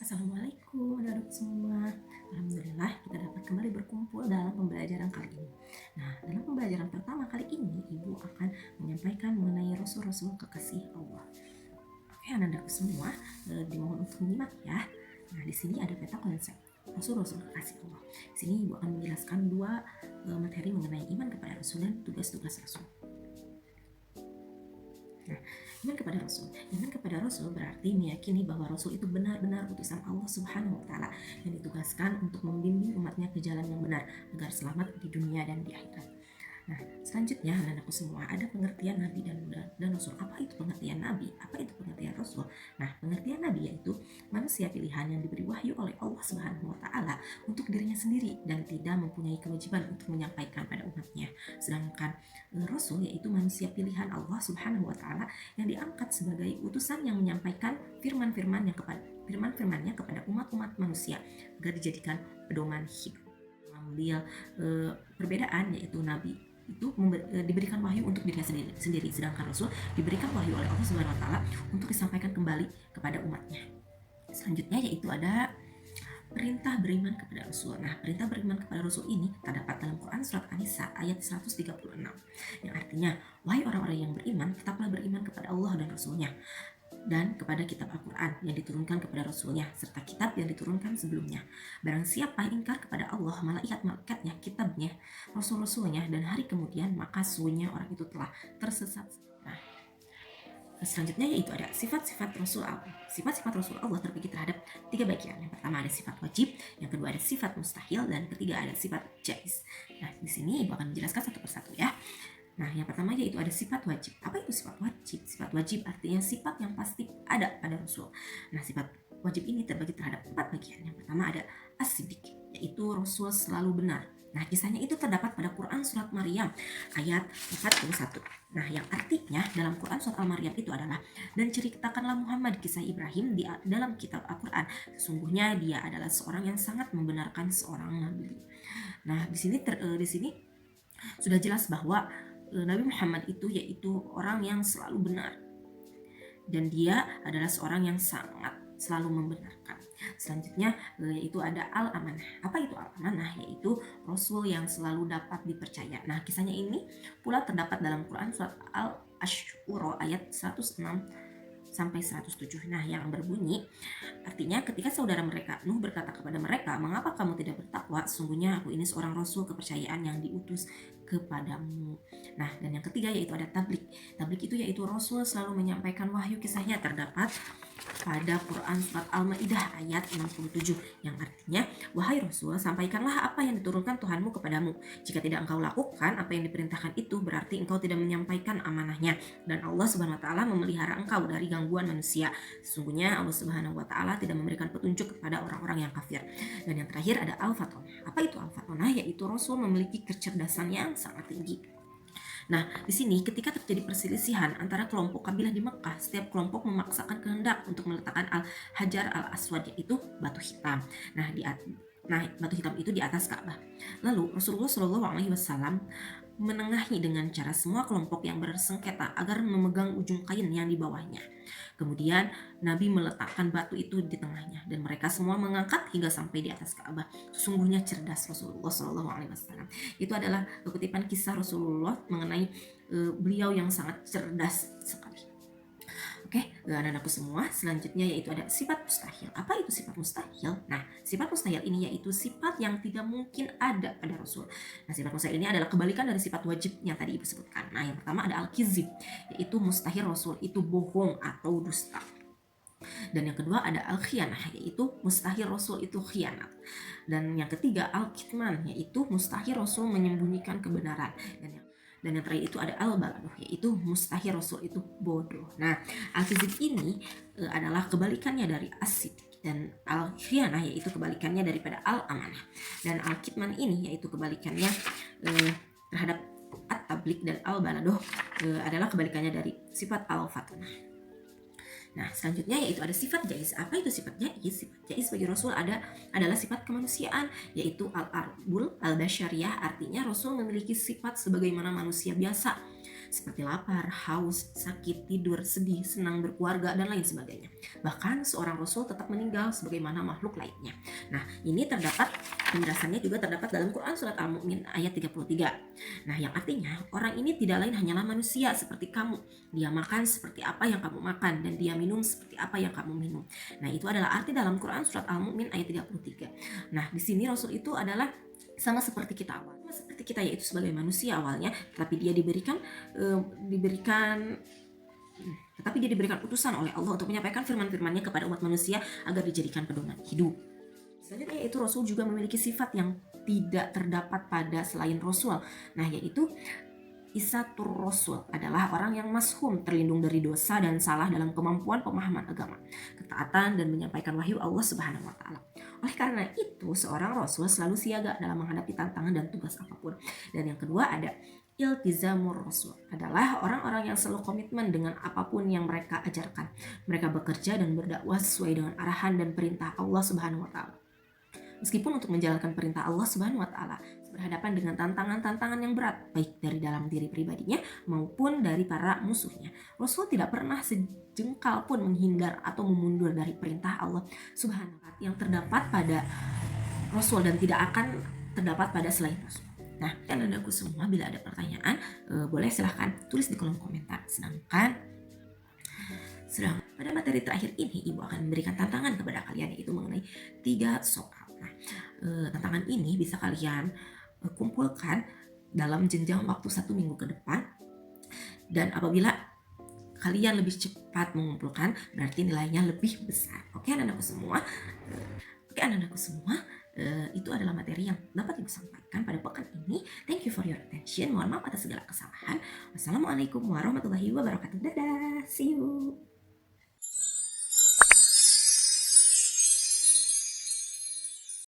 Assalamualaikum anak-anak semua. Alhamdulillah kita dapat kembali berkumpul dalam pembelajaran kali ini. Nah, dalam pembelajaran pertama kali ini Ibu akan menyampaikan mengenai Rasul-Rasul kekasih Allah. Oke anak-anak semua, dimohon untuk menyimak ya. Nah, di sini ada peta konsep Rasul-Rasul kekasih Allah. Di sini Ibu akan menjelaskan dua materi mengenai iman kepada Rasul dan tugas-tugas Rasul. Nah, iman kepada Rasul. Iman kepada Rasul berarti meyakini bahwa Rasul itu benar-benar utusan Allah Subhanahu wa Ta'ala yang ditugaskan untuk membimbing umatnya ke jalan yang benar agar selamat di dunia dan di akhirat. Nah, selanjutnya anak-anakku semua, ada pengertian Nabi dan Rasul. Apa itu pengertian Nabi? Apa itu pengertian Rasul? Nah, pengertian Nabi yaitu manusia pilihan yang diberi wahyu oleh Allah Subhanahu wa Ta'ala untuk dirinya sendiri dan tidak mempunyai kewajiban untuk menyampaikan pada umatnya. Sedangkan Rasul yaitu manusia pilihan Allah Subhanahu wa Ta'ala yang diangkat sebagai utusan yang menyampaikan firman-firmannya kepada umat-umat manusia agar dijadikan pedoman hidup. Mengambil perbedaan yaitu Nabi itu diberikan wahyu untuk dirinya sendiri, sedangkan Rasul diberikan wahyu oleh Allah Subhanahu wa Ta'ala untuk disampaikan kembali kepada umatnya. Selanjutnya yaitu ada perintah beriman kepada Rasul. Nah, perintah beriman kepada Rasul ini terdapat dalam Quran surat An-Nisa ayat 136 yang artinya, wahai orang-orang yang beriman, tetaplah beriman kepada Allah dan Rasulnya dan kepada kitab Al-Quran yang diturunkan kepada Rasulnya serta kitab yang diturunkan sebelumnya. Barang siapa ingkar kepada Allah, malaikat-malaikatnya, kitabnya, Rasul-Rasulnya dan hari kemudian, maka sesungguhnya orang itu telah tersesat. Nah, selanjutnya yaitu ada sifat-sifat Rasul Allah. Sifat-sifat Rasul Allah terbagi terhadap 3 bagian. Yang pertama ada sifat wajib, yang kedua ada sifat mustahil, dan ketiga ada sifat jaiz. Nah, di sini Ibu akan menjelaskan satu persatu ya. Nah, yang pertama yaitu ada sifat wajib. Apa itu sifat wajib? Sifat wajib artinya sifat yang pasti ada pada Rasul. Nah, sifat wajib ini terbagi terhadap 4 bagian. Yang pertama ada as-siddiq, yaitu Rasul selalu benar. Nah, kisahnya itu terdapat pada Quran surat Maryam ayat 41. Nah, yang artinya dalam Quran surat Al-Maryam itu adalah, dan ceritakanlah Muhammad kisah Ibrahim di dalam kitab Al-Quran. Sesungguhnya dia adalah seorang yang sangat membenarkan seorang nabi. Nah, di sini sudah jelas bahwa Nabi Muhammad itu yaitu orang yang selalu benar dan dia adalah seorang yang sangat selalu membenarkan. Selanjutnya yaitu ada al-amanah. Apa itu al-amanah? Yaitu Rasul yang selalu dapat dipercaya. Nah, kisahnya ini pula terdapat dalam Quran surat Al-Asy'ura ayat 106 sampai 107. Nah, yang berbunyi artinya, ketika saudara mereka Nuh berkata kepada mereka, mengapa kamu tidak bertakwa? Sesungguhnya aku ini seorang rasul kepercayaan yang diutus kepadamu. Nah, dan yang ketiga yaitu ada tablik. Tablik itu yaitu Rasul selalu menyampaikan wahyu. Kisahnya terdapat pada Quran surat Al-Maidah ayat 67 yang artinya, wahai Rasul, sampaikanlah apa yang diturunkan Tuhanmu kepadamu. Jika tidak engkau lakukan apa yang diperintahkan itu, berarti engkau tidak menyampaikan amanahnya dan Allah Subhanahu wa Ta'ala memelihara engkau dari gangguan manusia. Sesungguhnya Allah Subhanahu wa Ta'ala tidak memberikan petunjuk kepada orang-orang yang kafir. Dan yang terakhir ada al-fatonah. Apa itu al-fatonah? Yaitu Rasul memiliki kecerdasan yang sangat tinggi. Nah, di sini ketika terjadi perselisihan antara kelompok kabilah di Mekah, setiap kelompok memaksakan kehendak untuk meletakkan al-Hajar al-Aswad, yaitu batu hitam. Nah, batu hitam itu di atas Ka'bah. Lalu Rasulullah SAW menengahi dengan cara semua kelompok yang bersengketa agar memegang ujung kain yang di bawahnya. Kemudian Nabi meletakkan batu itu di tengahnya dan mereka semua mengangkat hingga sampai di atas Ka'bah. Sesungguhnya cerdas Rasulullah SAW. Itu adalah kutipan kisah Rasulullah mengenai beliau yang sangat cerdas sekali. Oke, anak-anakku semua, selanjutnya yaitu ada sifat mustahil. Apa itu sifat mustahil? Nah, sifat mustahil ini yaitu sifat yang tidak mungkin ada pada Rasul. Nah, sifat mustahil ini adalah kebalikan dari sifat wajib yang tadi Ibu sebutkan. Nah, yang pertama ada al-kizib, yaitu mustahil Rasul itu bohong atau dusta. Dan yang kedua ada al-khianah, yaitu mustahil Rasul itu khianat. Dan yang ketiga al-kitman, yaitu mustahil Rasul menyembunyikan kebenaran. Dan yang terakhir itu ada al-baladuh, yaitu mustahil Rasul itu bodoh. Nah, al-kizib ini adalah kebalikannya dari as-siddiq, dan al-khianah yaitu kebalikannya daripada al-amanah. Dan al-kitman ini yaitu kebalikannya terhadap at-tablik, dan al-baladuh adalah kebalikannya dari sifat al-fatonah. Nah, selanjutnya yaitu ada sifat jaiz. Apa itu sifat jaiz? Sifat jaiz bagi Rasul adalah sifat kemanusiaan, yaitu al-arbul al-basyariyah, artinya Rasul memiliki sifat sebagaimana manusia biasa. seperti lapar, haus, sakit, tidur, sedih, senang, berkeluarga, dan lain sebagainya. Bahkan seorang rasul tetap meninggal sebagaimana makhluk lainnya. Nah, ini terdapat penjelasannya juga terdapat dalam Quran surat Al-Mu'min ayat 33. Nah, yang artinya orang ini tidak lain hanyalah manusia seperti kamu. Dia makan seperti apa yang kamu makan dan dia minum seperti apa yang kamu minum. Nah, itu adalah arti dalam Quran surat Al-Mu'min ayat 33. Nah, di sini Rasul itu adalah sama seperti kita awal, sama seperti kita yaitu sebagai manusia awalnya, tapi dia diberikan utusan oleh Allah untuk menyampaikan firman-firmannya kepada umat manusia agar dijadikan pedoman hidup. Selanjutnya yaitu Rasul juga memiliki sifat yang tidak terdapat pada selain Rasul. Nah, yaitu Isatur Rasul adalah orang yang mashum, terlindung dari dosa dan salah dalam kemampuan pemahaman agama, ketaatan, dan menyampaikan wahyu Allah Subhanahu wa Ta'ala. Oleh karena itu, seorang rasul selalu siaga dalam menghadapi tantangan dan tugas apapun. Dan yang kedua ada iltizamur rasul, adalah orang-orang yang selalu komitmen dengan apapun yang mereka ajarkan. Mereka bekerja dan berdakwah sesuai dengan arahan dan perintah Allah Subhanahu wa Ta'ala. Meskipun untuk menjalankan perintah Allah Subhanahu wa Ta'ala berhadapan dengan tantangan-tantangan yang berat, baik dari dalam diri pribadinya maupun dari para musuhnya, Rasul tidak pernah sejengkal pun menghindar atau memundur dari perintah Allah Subhanahu wa Ta'ala yang terdapat pada Rasul dan tidak akan terdapat pada selain Rasul. Nah, anak-anakku semua, bila ada pertanyaan boleh silahkan tulis di kolom komentar. Sedang pada materi terakhir ini, Ibu akan memberikan tantangan kepada kalian, yaitu mengenai 3 soal. Nah, tantangan ini bisa kalian kumpulkan dalam jenjang waktu 1 minggu ke depan, dan apabila kalian lebih cepat mengumpulkan berarti nilainya lebih besar. Oke anak-anakku semua, itu adalah materi yang dapat Ibu sampaikan pada pekan ini. Thank you for your attention. Mohon maaf atas segala kesalahan. Wassalamualaikum warahmatullahi wabarakatuh. Dadah, see you.